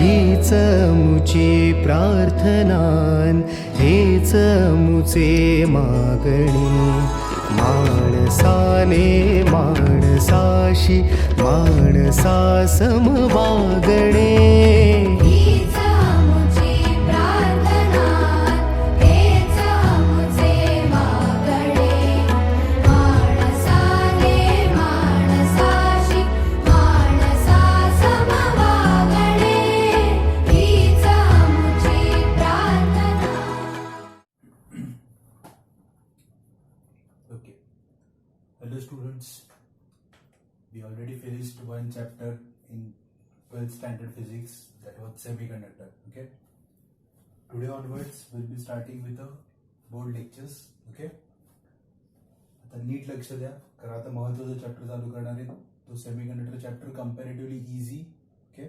हीच मुची प्रार्थनान हेच मुचे मागणी माणसाने माणसाशी माणसा सम वागणे Okay. Hello students. We already finished one chapter in 12th standard physics, that was semiconductor. Okay. Today onwards we'll be starting with the board lectures. Okay. आता नीट लक्ष द्या कारण आता महत्त्वाचा चॅप्टर चालू करणार आहे तो semiconductor chapter comparatively easy. Okay.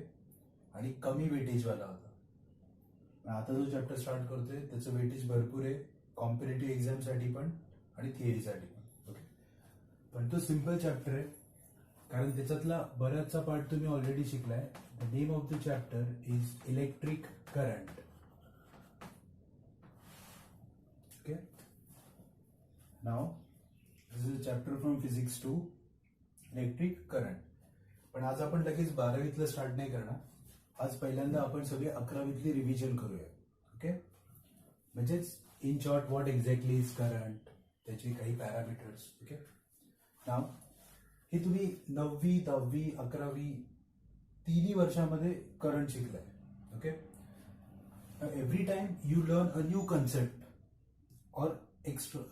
आणि कमी वेटेज वाला होता. आता जो चॅप्टर स्टार्ट करतोय त्याचं वेटेज भरपूर आहे कॉम्पिटेटिव्ह एक्झाम साठी पण आणि थिअरीसाठी पण. ओके. पण तो सिम्पल चॅप्टर आहे कारण त्याच्यातला बराचसा पार्ट तुम्ही ऑलरेडी शिकलाय. The name of the chapter is electric current. Okay. नाव this is a chapter from physics to electric current. पण आज आपण लगेच 12वीतलं स्टार्ट नाही करणार. आज पहिल्यांदा आपण सगळे 11वीतली रिव्हिजन करूया. ओके. म्हणजेच in short what exactly is current, त्याचे काही पॅरामीटर्स. ओके. नाव हे तुम्ही 9वी 10वी 11वी तिन्ही वर्षामध्ये करंट शिकलाय. Okay. Every time you learn a new concept or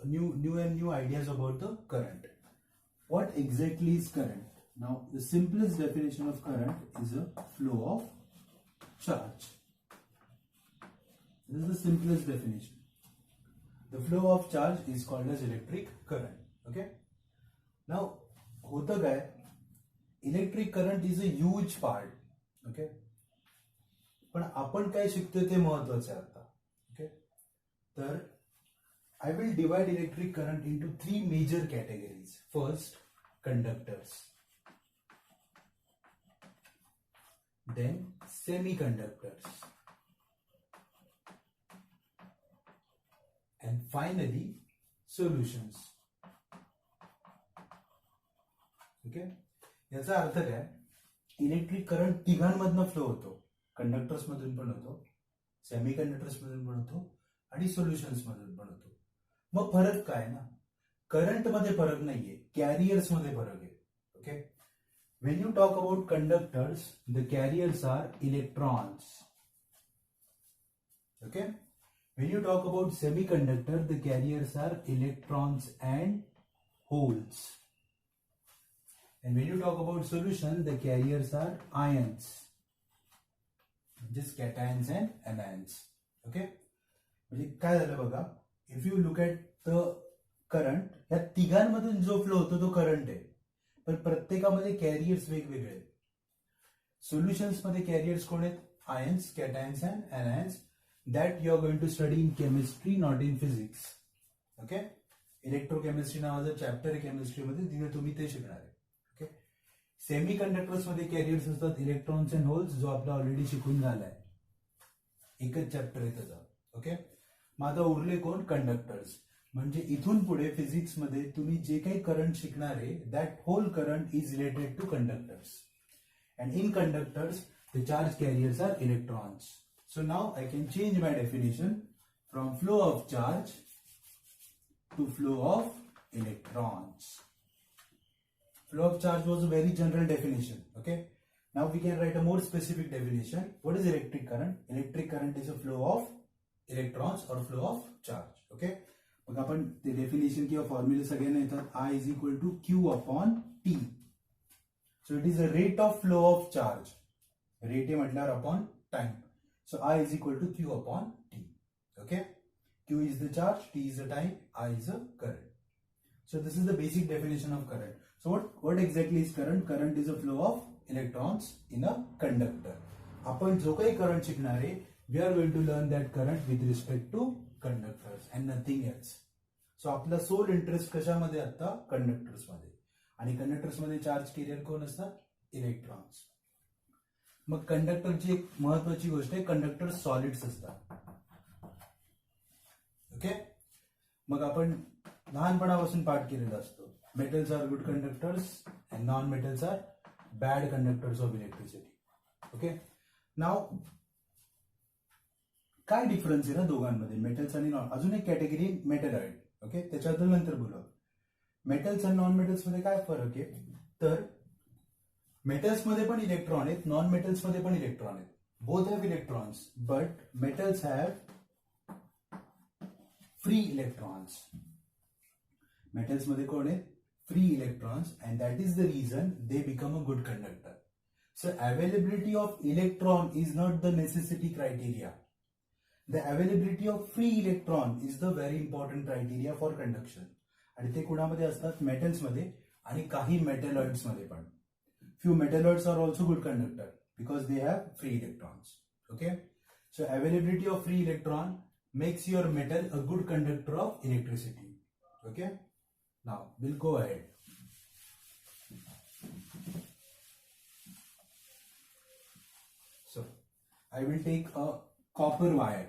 new and new ideas about the current. What exactly is current? Now the simplest definition of current is a flow of charge. This is the simplest definition. The flow of charge is called as electric current. Okay. Now होतं काय, electric current is a huge part. Okay. पण आपण काय शिकतोय ते महत्वाचं आहे आता. ओके. तर I will divide electric current into 3 major categories. First, conductors. Then, semiconductors. And finally, solutions. Okay? याचा अर्थ काय, इलेक्ट्रिक करंट तिघांमधनं फ्लो होतो. कंडक्टर्स मधून पण होतो, सेमीकंडक्टर्स मधून पण होतो आणि सोल्युशन्स मधून पण होतो. मग फरक काय ना, करंट मध्ये फरक नाहीये, कॅरियर्स मध्ये फरक आहे. Okay. When you talk about conductors the carriers are electrons. Okay. When you talk about semiconductor the carriers are electrons and holes. And when you talk about solution, the carriers are ions, just cations and anions. Okay. म्हणजे काय झालं बघा, if you look at the current, या तिघांमधून जो flow होतो तो current आहे, पण प्रत्येकामध्ये कॅरियर्स वेगवेगळे आहेत. सोल्युशन्स मध्ये कॅरियर्स कोण आहेत, ions, cations and anions. That you are going to study in chemistry, not in physics. Okay. Electrochemistry नावाचं चॅप्टर आहे केमिस्ट्रीमध्ये, तिथे तुम्ही ते शिकणार आहे. ओके. सेमी कंडक्टर्स मध्ये कॅरियर्स असतात इलेक्ट्रॉन्स अँड होल्स, जो आपला ऑलरेडी शिकून झालाय, एकच चॅप्टर आहे त्याचा. ओके. मग आता उरले कोण, कंडक्टर्स. म्हणजे इथून पुढे फिजिक्स मध्ये तुम्ही जे काही करंट शिकणार आहे, that hole current is related to conductors. And in conductors the charge carriers are electrons. So now I can change my definition from flow of charge to flow of electrons. Flow of charge was a very general definition. Okay. Now we can write a more specific definition. What is electric current? Electric current is a flow of electrons or flow of charge. Okay. मग आपण ते definition किंवा फॉर्म्युले सगळ्यांना येतात. I is equal to Q upon T. So it is a rate of flow of charge. Rate म्हटल्यावर upon time. So I is equal to Q upon T. Okay. Q is the charge, T is the time, I is the current. So this is the basic definition of current. So what exactly is current? Current is a flow of electrons in a conductor. आपण जो काही current शिकणार आहे, we are going to learn that current with respect to conductors and nothing else. So आपला soul interest कशामध्ये आता, conductors मध्ये. आणि कंडक्टर्स मध्ये चार्ज कॅरियर कोण असतात, इलेक्ट्रॉन्स. मग कंडक्टरची एक महत्वाची गोष्ट आहे, कंडक्टर सॉलिड्स असतात. ओके, मग आपण लहानपणापासून पाठ केलेला असतो, metals are good conductors and non metals are bad conductors of electricity. Okay, नाव काय डिफरन्स आहे ना दोघांमध्ये, मेटल्स आणि नॉन. अजून एक कॅटेगरी मेटलॉइड. ओके, त्याच्याबद्दल नंतर बोलू. मेटल्स आणि नॉन मेटल्स मध्ये काय फरक आहे, तर मेटल्स मध्ये पण इलेक्ट्रॉन आहेत, नॉन मेटल्स मध्ये पण इलेक्ट्रॉन आहेत. Both have electrons, but metals have free electrons. Metals मध्ये कोण आहेत, free electrons, and that is the reason they become a good conductor. So availability of electron is not the necessity criteria. The availability of free electron is the very important criteria for conduction. आणि ते कुणामध्ये असतात, metals मध्ये आणि काही metalloids मध्ये पण. Few metalloids are also good conductor because they have free electrons. Okay, so availability of free electron makes your metal a good conductor of electricity. Okay, now we'll go ahead. So I will take a copper wire.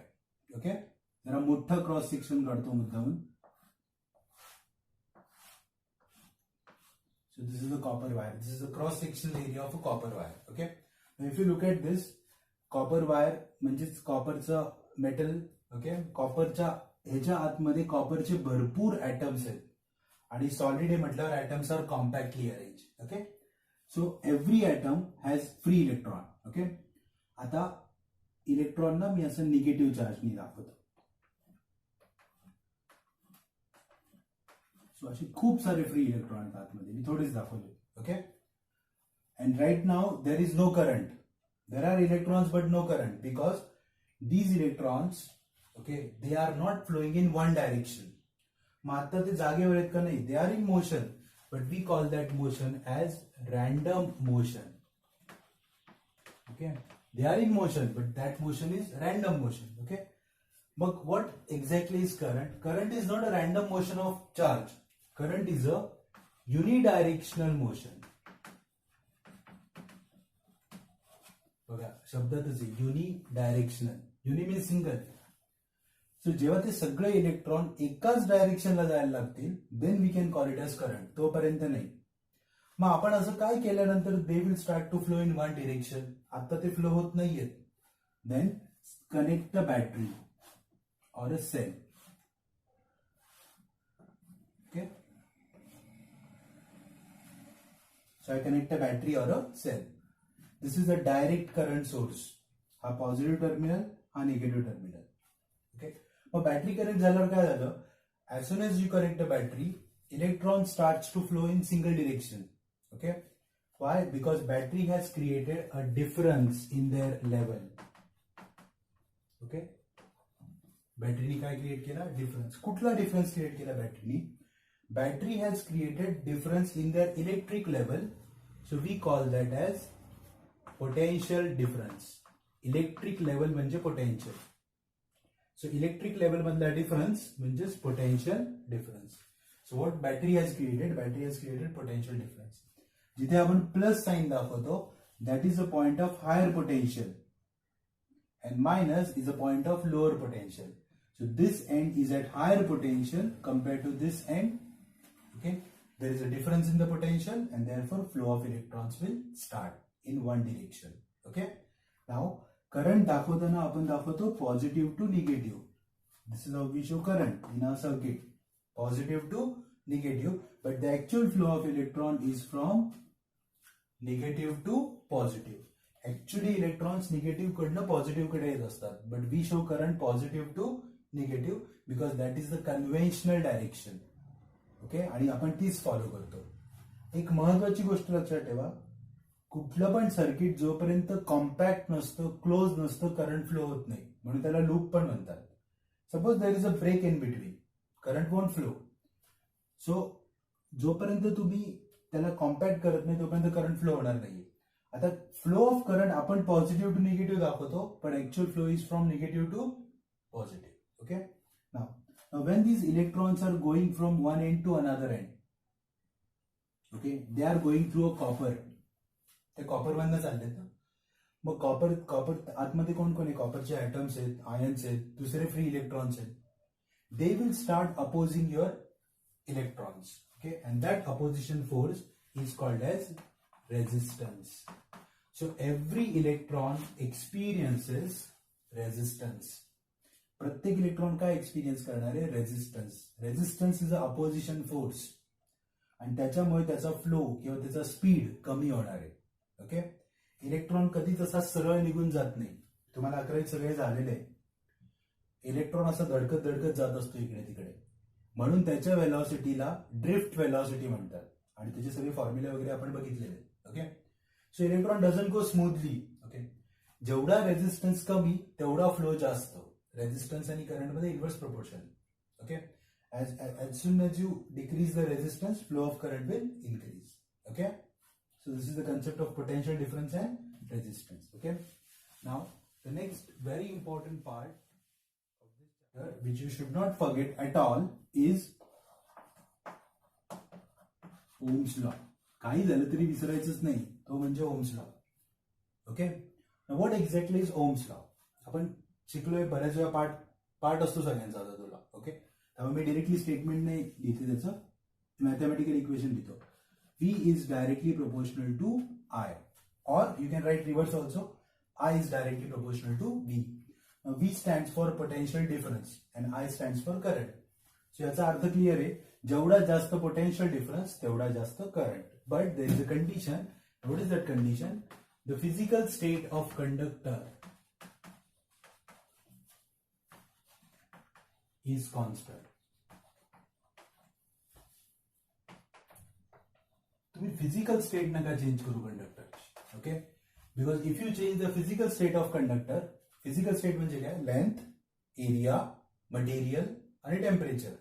Okay, जरा मोठा cross section काढतो मुद्दामून. So this is the copper wire. This is the cross sectional area of a copper wire. Okay, now if you look at this copper wire म्हणजेच कॉपरचं metal. Okay, कॉपरच्या ह्याच्या आतमध्ये कॉपरचे भरपूर atoms आहेत आणि सॉलिड आहे म्हटल्यावर atoms are compactly arrange. Okay, so every atom has free electron. Okay, आता electron ना मी असं निगेटिव्ह चार्जनी दाखवतो. सो असे खूप सारे फ्री इलेक्ट्रॉन आहेत आतमध्ये, मी थोडेच दाखवले. Okay, and right now there is no current. There are electrons but no current because these electrons, okay, they are not flowing in one direction. मग आता ते जागेवर आहेत का नाही, they are in motion, but we call that motion as random motion. Okay, they are in motion but that motion is random motion. Okay, but what exactly is current? Current is not a random motion of charge. Current is a unidirectional motion. बघा शब्दातच आहे unidirectional. Uni means single. So जेव्हा ते सगळे electron एकाच डायरेक्शनला जायला लागतील then we can call it as current. तोपर्यंत नाही. मग आपण असं काय केल्यानंतर they will start to flow in one direction. आता ते फ्लो होत नाहीयेत. Then connect a battery or a cell. Okay, so I connect a battery or a cell. This is a direct current source. हा positive terminal, हा negative terminal. Okay, मग battery connect झाल्यावर काय झालं, as soon as you connect a battery electron starts to flow in single direction. Okay, why? Because battery has created a difference in their level. Okay, बॅटरीने काय create केला, difference. कुठला difference create केला बॅटरीने, battery has created difference in their electric level. So we call that as potential difference. Electric level म्हणजे potential. So electric level मधला difference म्हणजेच potential difference. So what battery has created potential difference. जिथे आपण plus sign दाखवतो that is a point of higher potential and minus is a point of lower potential. So this end is at higher potential compared to this end. Okay, there is a difference in the potential and therefore flow of electrons will start in one direction. Okay, now current दाखवताना आपण दाखवतो positive to negative. This is how we show current in our circuit. Positive to negative, but the actual flow of electron is from negative to positive. Actually electrons negative कडनं positive कडे येत असतात, but we show current positive to negative because that is the conventional direction. Okay, आणि आपण तीच follow करतो. एक महत्वाची गोष्ट लक्षात ठेवा, कुठलं पण सर्किट जोपर्यंत कॉम्पॅक्ट नसतं, क्लोज नसतं, करंट फ्लो होत नाही. म्हणून त्याला लूप पण म्हणतात. Suppose there is a break in between, current won't flow. So जोपर्यंत तुम्ही त्याला कॉम्पॅक्ट करत नाही तोपर्यंत करंट फ्लो होणार नाही. आता फ्लो ऑफ करंट आपण पॉझिटिव्ह टू निगेटिव्ह दाखवतो, पण actual flow is from negative to positive. Okay, now when these electrons are going from one end to another end, okay, they are going through a copper. ते copper मधनं चाललेत. मग copper आतमध्ये कोण कोण आहे? कॉपरचे ॲटम्स आहेत, आयन्स आहेत, दुसरे फ्री इलेक्ट्रॉन्स आहेत. They will start opposing your electrons. Okay, and that opposition force is called as resistance. So every electron experiences resistance. प्रत्येक इलेक्ट्रॉन काय एक्सपिरियन्स करणार आहे? Resistance. Resistance is a opposition force आणि त्याच्यामुळे त्याचा फ्लो किंवा त्याचा स्पीड कमी होणार आहे. ओके, इलेक्ट्रॉन कधी तसा सरळ निघून जात नाही. तुम्हाला 11वीत सगळे झालेले आहे. इलेक्ट्रॉन असा धडकत धडकत जात असतो इकडे तिकडे, म्हणून त्याच्या वेलॉसिटीला ड्रिफ्ट वेलॉसिटी म्हणतात आणि त्याचे सगळे फॉर्म्युले वगैरे आपण बघितलेले. Okay, so electron doesn't go smoothly. Okay, जेवढा रेझिस्टन्स कमी तेवढा फ्लो जास्त. रेझिस्टन्स आणि करंटमध्ये inverse proportion. Okay, as soon as you decrease the resistance, flow of current will increase. Okay, so this is the concept of potential difference and resistance. Okay, now the next very important part of this chapter, which you should not forget at all, is Ohm's law. काही झालं तरी विसरायचंच नाही, तो म्हणजे Ohm's law. Okay, now what exactly is Ohm's law? आपण शिकलोय बऱ्याच वेळा, पार्ट असतो सगळ्यांचा आता तुला. ओके, त्यामुळे मी डिरेक्टली स्टेटमेंट नाही लिहिते, त्याचं मॅथमॅटिकल इक्वेशन लिहितो. V is directly proportional to I, or you can write reverse also. I is directly proportional to V. Now V stands for potential difference and I stands for current. So याचा अर्थ clear आहे, जेवढा जास्त potential difference तेवढा जास्त current. But there is a condition. What is that condition? The physical state of conductor is constant. तुम्ही physical state नका change करू कंडक्टरची. Okay, because if you change the physical state of conductor, physical state म्हणजे काय? Length, area, material आणि temperature.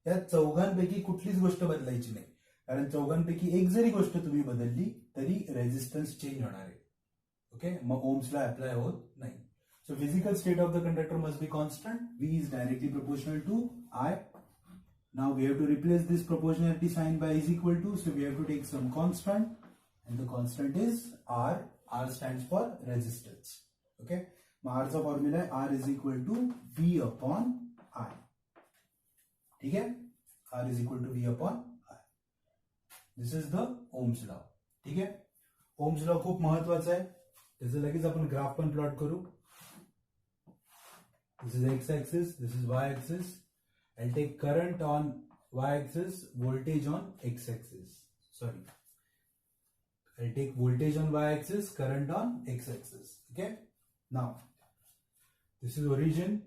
या चौघांपैकी कुठलीच गोष्ट बदलायची नाही, कारण चौघांपैकी एक जरी गोष्ट तुम्ही बदलली तरी रेझिस्टन्स चेंज होणार आहे. ओके, मग ओम्सला अप्लाय होत नाही. So physical state of the conductor must be constant. V is directly proportional to I. Now we have to replace this proportionality sign by is equal to. So we have to take some constant, and the constant is R. R stands for resistance. Okay. Now R चा formula है R is equal to V upon I. ठीक है? R is equal to V upon I. This is the Ohm's law. ठीक है? Ohm's law खूप महत्वाचा आहे. त्याचं लगेच आपण ग्राफ पण प्लॉट करू. This is x-axis, this is y-axis. I'll take current on y-axis, voltage on x-axis. Sorry. I'll take voltage on y-axis, current on x-axis. Okay? Now, this is origin.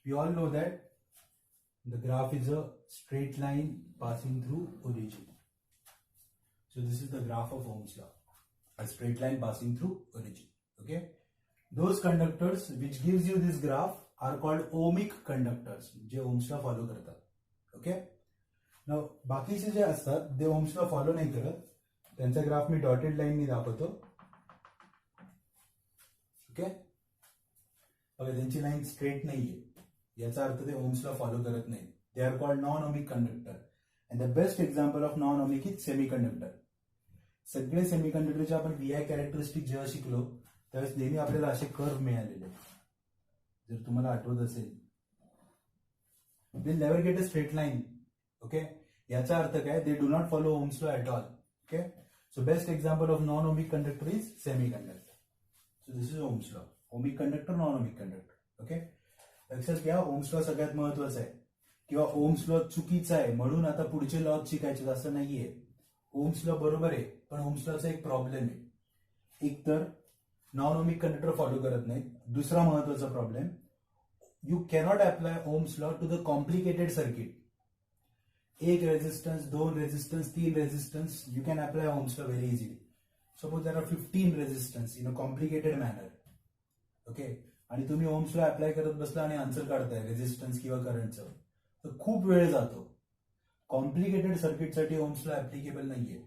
We all know that the graph is a straight line passing through origin. So this is the graph of Ohm's law. A straight line passing through origin. Okay? Those conductors which gives you this graph are called ohmic conductors, जे Ohm's law follow करतात. Okay, now बाकीचे जे असतात ते Ohm's law follow नाही करत, त्यांचा graph मी dotted लाईननी दाखवतो. ओके, बघा त्यांची लाईन स्ट्रेट नाहीये, याचा अर्थ ते Ohm's law फॉलो करत नाही. They R called non ohmic conductor. And the best example of non ohmic is semiconductor. सगळे सेमीकंडक्टरचे आपण VI कॅरेक्टरिस्टिक जेव्हा शिकलो त्यावेळेस नेहमी आपल्याला असे कर्व मिळालेले, जर तुम्हाला आठवत असेल. They never get a straight line. Okay, याचा अर्थ काय? They do not follow Ohm's law at all. Okay, so best example of non ohmic conductor is semiconductor. So this is Ohm's law. Ohmic conductor, non ohmic conductor. Okay, लक्षात घ्या, Ohm's law सगळ्यात महत्वाचा आहे. किंवा Ohm's law चुकीचा आहे म्हणून आता पुढचे लॉ शिकायचे असं नाहीये. Ohm's law बरोबर आहे, पण Ohm's lawचा एक प्रॉब्लेम आहे. एक तर नॉन ओमिक कंडक्टर फॉलो करत नाही. दुसरा महत्वाचा problem, you cannot apply Ohm's law to the complicated circuit. एक रेजिस्टन्स, दोन रेजिस्टन्स, तीन resistance, you can apply Ohm's law very easily. Suppose there are 15 resistance in a complicated manner. Okay, आणि तुम्ही Ohm's law apply करत बसला आणि answer काढताय resistance किंवा करंटचं, तर खूप वेळ जातो. कॉम्प्लिकेटेड सर्किटसाठी Ohm's law ऍप्लिकेबल नाहीये.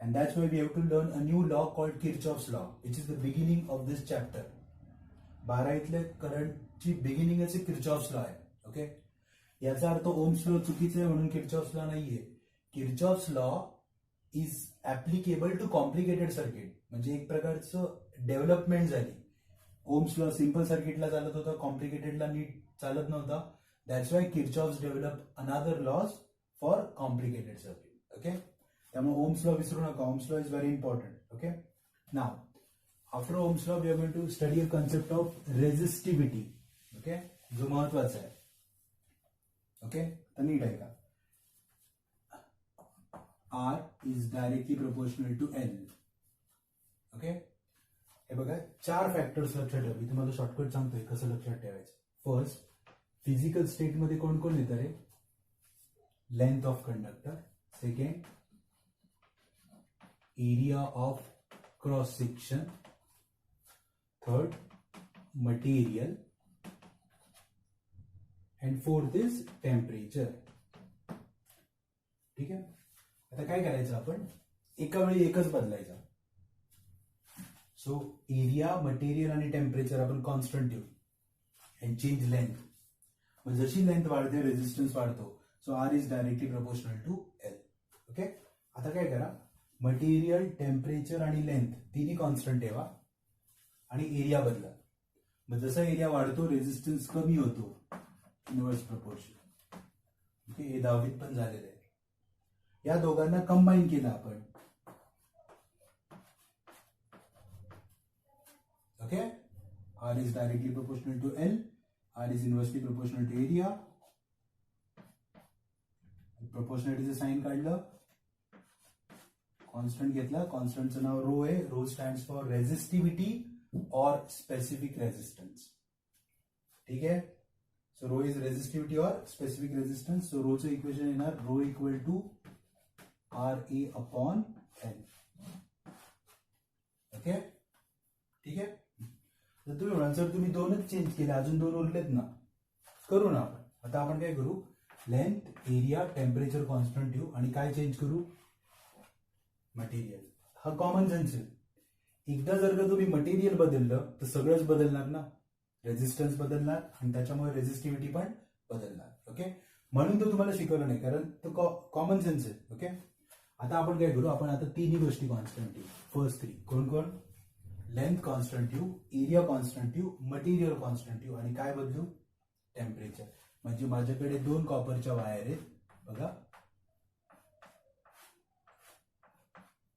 And that's why we have to learn a new law called Kirchhoff's law, which is the beginning of this chapter. 12वीतल्या करंटची बिगिनिंग असे Kirchhoff's law आहे. ओके, याचा अर्थ Ohm's law चुकीचं आहे म्हणून Kirchhoff's law नाहीये. Kirchhoff's law is applicable to complicated circuit. म्हणजे एक प्रकारचं डेव्हलपमेंट झाली. ओम्स लॉ सिम्पल सर्किटला चालत होता, कॉम्प्लिकेटेडला नीट चालत नव्हता. That's why Kirchhoff's develop another laws for complicated circuit. Okay, त्यामुळे ओम्स लॉ विसरू नका. Ohm's law is very important. Okay, now after Ohm's law we are going to study a concept of resistivity. Okay, जो महत्वाचा आहे. Okay, तर नीट आहे का. R is directly proportional to L. Okay, हे बघा 4 फॅक्टर्स लक्षात ठेवा. मी तुम्हाला शॉर्टकट सांगतोय कसं लक्षात ठेवायचं. फर्स्ट, फिजिकल स्टेट मध्ये कोण कोण येतं रे. Length of conductor. Second, area of cross section. Third, material. And fourth is temperature. ठीक आहे, आता काय करायचं आपण, एका वेळी एकच बदलायचा. सो एरिया, मटेरियल आणि टेम्परेचर आपण कॉन्स्टंट ठेवू अँड चेंज लेंथ. मग जशी लेंथ वाढते रेझिस्टन्स वाढतो. So R is directly proportional to L. Okay, आता काय करा, मटेरियल, टेम्परेचर आणि लेंथ तिन्ही कॉन्स्टंट ठेवा आणि एरिया बदला. मग जसा एरिया वाढतो रेझिस्टन्स कमी होतो. Inverse proportion. ओके, हे 10वीत पण झालेलं आहे. या दोघांना कंबाईन केलं आपण. Okay, R is directly proportional to L, R is inversely proportional to area. प्रोपोर्शनलिटीचं साइन काढलं, कॉन्स्टंट घेतला. कॉन्स्टंटचं नाव रो आहे. Rho stands for resistivity or specific resistance. ठीक आहे, so rho is resistivity or specific resistance. So रोचं equation येणार rho equal to RA upon L. Okay, ठीक आहे. तर तुम्ही म्हणाल सर तुम्ही दोनच चेंज केले, अजून 2 उरलेत ना. करू ना आपण. आता आपण काय करू, लेंथ, एरिया, टेम्परेचर कॉन्स्टंट ठेवू आणि काय चेंज करू, मटेरियल. हा कॉमन सेन्स आहे. एकदा जर का तुम्ही मटेरियल बदललं तर सगळंच बदलणार ना. रेझिस्टन्स बदलणार आणि त्याच्यामुळे रेझिस्टिव्हिटी पण बदलणार. ओके, म्हणून तो तुम्हाला शिकवलं नाही, कारण तो कॉमन सेन्स आहे. ओके, आता आपण काय करू, आपण आता तिन्ही गोष्टी कॉन्स्टंट ठेवू. फर्स्ट 3 कोण कोण, लेंथ कॉन्स्टंट ठेवू, एरिया कॉन्स्टंट ठेवू, मटेरियल कॉन्स्टंट ठेवू आणि काय बदलू, टेम्परेचर. म्हणजे माझ्याकडे 2 कॉपरच्या वायर आहेत बघा.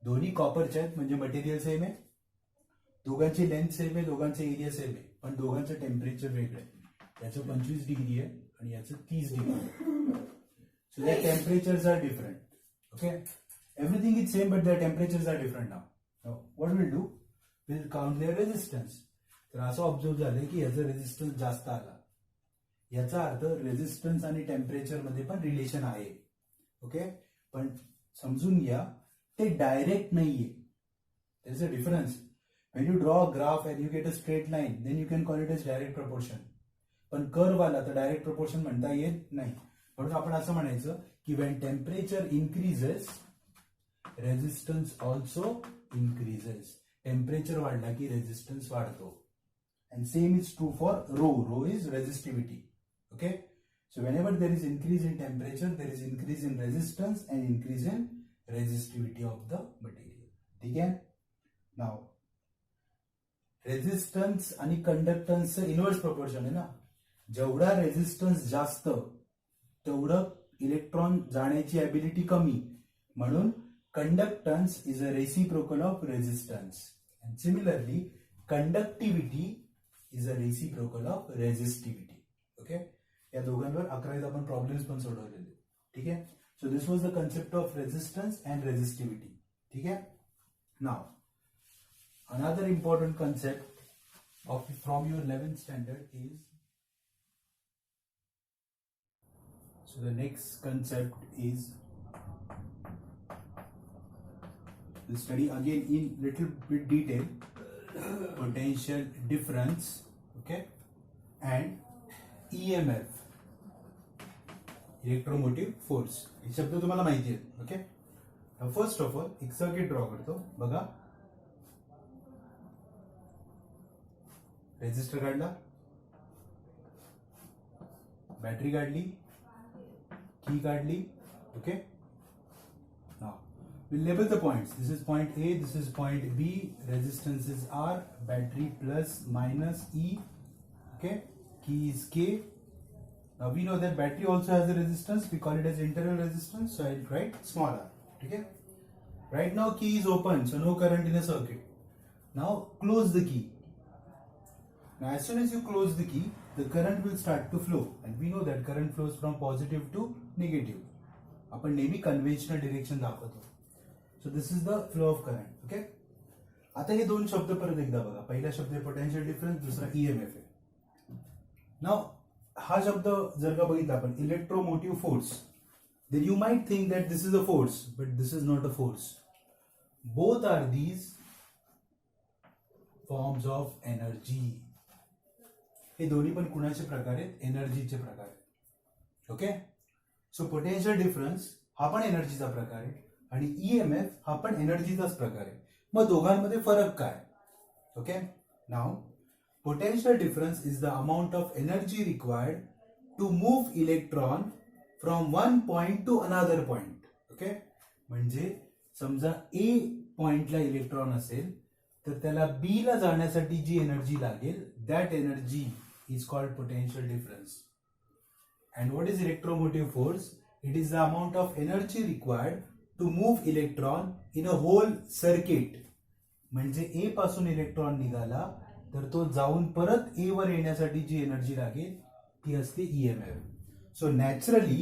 दोन्ही कॉपरच्या आहेत म्हणजे मटेरियल सेम आहे, दोघांची लेंथ सेम आहे, दोघांचे एरिया सेम आहे, पण दोघांचं टेम्परेचर वेगळं आहे. याचं 25 डिग्री आहे आणि याचं 30 डिग्री आहे. So the temperatures are different. Okay, everything is same but the temperatures are different. Now what will do, will count their resistance. तर असं ऑब्झर्व झालं की याचा रेझिस्टन्स जास्त आला. याचा अर्थ रेझिस्टन्स आणि टेम्परेचर मध्ये पण रिलेशन आहे. ओके, पण समजून घ्या ते डायरेक्ट नाहीये. There is a difference. When you draw a graph and you get a straight line, then you can call it as direct proportion. पण कर्व आला तर डायरेक्ट प्रपोर्शन म्हणता येत नाही. म्हणून आपण असं म्हणायचं की when temperature increases, resistance also increases. Temperature वाढला की रेझिस्टन्स वाढतो. And same is true for rho. Rho is resistivity. Okay? So whenever there is increase in temperature, there is increase in resistance and increase in resistivity of the material. ठीक आहे? Now, resistance आणि कंडक्टन्सचं inverse proportion आहे ना. जेवढा resistance जास्त तेवढं electron जाण्याची ability कमी. म्हणून conductance is a reciprocal of resistance. And similarly conductivity is a reciprocal of resistivity. Okay, या दोघांवर 11वीत आपण प्रॉब्लेम्स पण सोडवलेले. ठीक आहे, so this was the concept of resistance and resistivity. ठीक आहे. नाव another important concept from your 11th standard is, so the next concept is, we'll study again in little bit detail potential difference. Okay, and EMF, electromotive force. हे शब्द तुम्हाला माहिती आहेत. Okay, first of all एक circuit draw करतो बघा. Resistor काढला, battery काढली, की काढली. Okay, we'll label the points. This is point A, this is point B, resistance is R, battery plus minus E, okay, key is K. Now we know that battery also has a resistance, we call it as internal resistance, so I'll write small r, okay. Right now key is open, so no current in the circuit. Now close the key. Now as soon as you close the key, the current will start to flow, and we know that current flows from positive to negative. आपण नेहमी conventional direction दाखवतो. So this is the flow of current. Okay. आता हे दोन शब्द परत एकदा बघा. पहिला शब्द आहे पोटेन्शियल डिफरन्स, दुसरा ईएमएफ आहे. नाउ हा शब्द जर का बघितला आपण electromotive force, then you might think that this is a force, but this is not a force. Both are these forms of energy. हे दोन्ही पण कुणाचे प्रकार आहेत? एनर्जीचे प्रकार आहेत. ओके. सो पोटेन्शियल डिफरन्स हा पण एनर्जीचा प्रकार आहे आणि ईएमएफ हा पण एनर्जीचाच प्रकार आहे. मग दोघांमध्ये फरक काय? Okay. Now potential difference is the amount of energy required to move electron from one point to another point. Okay. म्हणजे समजा ए पॉइंटला इलेक्ट्रॉन असेल तर त्याला बी ला जाण्यासाठी जी एनर्जी लागेल, that energy is called potential difference. And what is electromotive force? It is the amount of energy required to move electron in a whole circuit. म्हणजे A पासून इलेक्ट्रॉन निघाला तर तो जाऊन परत A वर येण्यासाठी जी एनर्जी लागेल ती असते EMF. So naturally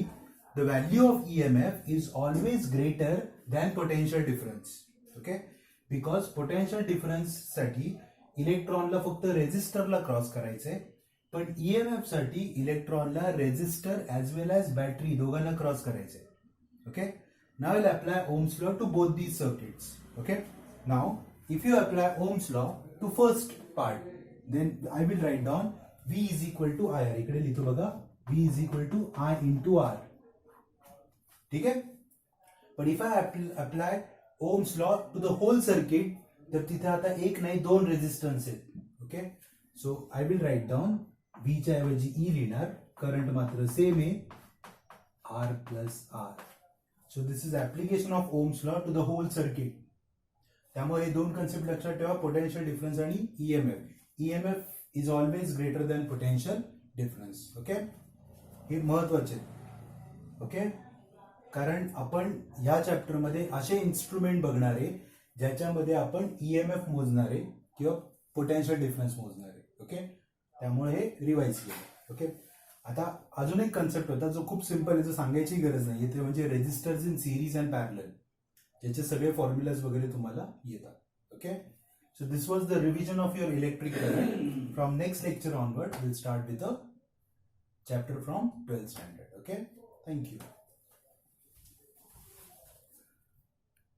the value of EMF is always greater than potential difference. Okay? Because potential difference साठी इलेक्ट्रॉनला फक्त रेझिस्टरला क्रॉस करायचंय, पण ईएमएफ साठी इलेक्ट्रॉनला resistor as well as battery दोघांना क्रॉस करायचे. Okay. Now will apply Ohm's law to both these circuits. Okay. Now if you apply Ohm's law to first part, then I will write down V is equal to I R. इकडे लिहितो बघा, V is equal to I into R. ठीक आहे. पण if I apply Ohm's law to the whole circuit, तर तिथे आता एक नाही दोन रेझिस्टन्स आहेत. Okay. So I will write down V च्या ऐवजी E लिहिणार, करंट मात्र सेम आहे, R plus R. So this is application of Ohm's law to the whole circuit. त्यामुळे हे दोन कन्सेप्ट लक्षात ठेवा, पोटेन्शियल डिफरन्स आणि EMF. EMF is always greater than potential difference. Okay. हे महत्वाचे. ओके. कारण आपण या चॅप्टरमध्ये असे इन्स्ट्रुमेंट बघणार आहे ज्याच्यामध्ये आपण ईएमएफ मोजणार आहे किंवा पोटेन्शियल डिफरन्स मोजणार आहे. ओके. त्यामुळे हे रिवाइज केलं. ओके. आता अजून एक कन्सेप्ट होता जो खूप सिंपल आहे, जो सांगायची गरज नाही, ते म्हणजे resistors in series and parallel, ज्याचे सगळे फॉर्म्युलाज वगैरे तुम्हाला येतात. Okay. So this was the revision of your electric current. From next lecture onward will start with a chapter from 12th standard. Okay. Thank you.